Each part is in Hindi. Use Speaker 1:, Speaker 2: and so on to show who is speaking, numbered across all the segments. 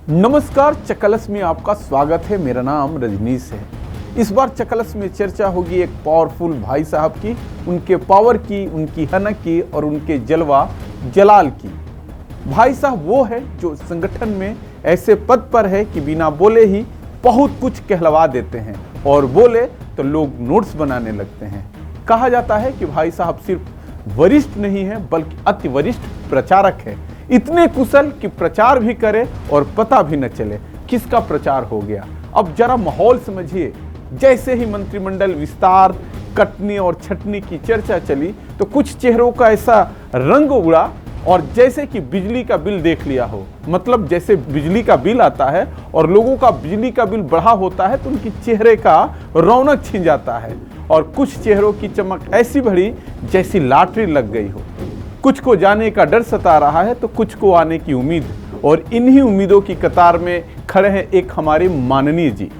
Speaker 1: नमस्कार, चकलस में आपका स्वागत है। मेरा नाम रजनीश है। इस बार चकलस में चर्चा होगी एक पावरफुल भाई साहब की, उनके पावर की, उनकी हनक की और उनके जलवा जलाल की। भाई साहब वो है जो संगठन में ऐसे पद पर है कि बिना बोले ही बहुत कुछ कहलवा देते हैं और बोले तो लोग नोट्स बनाने लगते हैं। कहा जाता है कि भाई साहब सिर्फ वरिष्ठ नहीं है बल्कि अति वरिष्ठ प्रचारक है। इतने कुशल कि प्रचार भी करे और पता भी न चले किसका प्रचार हो गया। अब जरा माहौल समझिए। जैसे ही मंत्रिमंडल विस्तार, कटनी और छटनी की चर्चा चली तो कुछ चेहरों का ऐसा रंग उड़ा और जैसे कि बिजली का बिल देख लिया हो। मतलब जैसे बिजली का बिल आता है और लोगों का बिजली का बिल बढ़ा होता है तो उनकी चेहरे का रौनक छिन जाता है और कुछ चेहरों की चमक ऐसी बढ़ी जैसी लॉटरी लग गई हो। कुछ को जाने का डर सता रहा है तो कुछ को आने की उम्मीद, और इन्हीं उम्मीदों की कतार में खड़े हैं एक हमारे माननीय जी।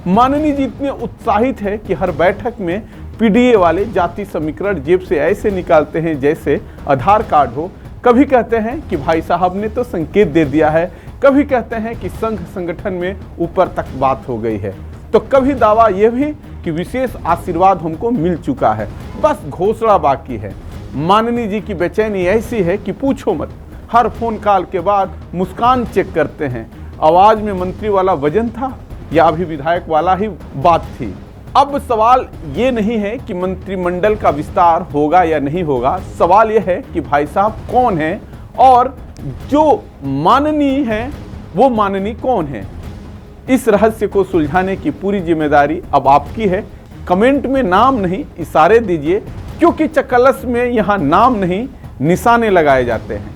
Speaker 1: माननीय जी इतने उत्साहित है कि हर बैठक में पीडीए वाले जाति समीकरण जेब से ऐसे निकालते हैं जैसे आधार कार्ड हो। कभी कहते हैं कि भाई साहब ने तो संकेत दे दिया है, कभी कहते हैं कि संघ संगठन में ऊपर तक बात हो गई है, तो कभी दावा यह भी कि विशेष आशीर्वाद हमको मिल चुका है, बस घोषणा बाकी है। माननीय जी की बेचैनी ऐसी है कि पूछो मत। हर फोन कॉल के बाद मुस्कान चेक करते हैं, आवाज में मंत्री वाला वजन था या अभी विधायक वाला ही बात थी। अब सवाल ये नहीं है कि मंत्रिमंडल का विस्तार होगा या नहीं होगा, सवाल यह है कि भाई साहब कौन है और जो माननीय है वो माननीय कौन है। इस रहस्य को सुलझाने की पूरी जिम्मेदारी अब आपकी है। कमेंट में नाम नहीं, इशारे दीजिए, क्योंकि चकलस में यहाँ नाम नहीं निशाने लगाए जाते हैं।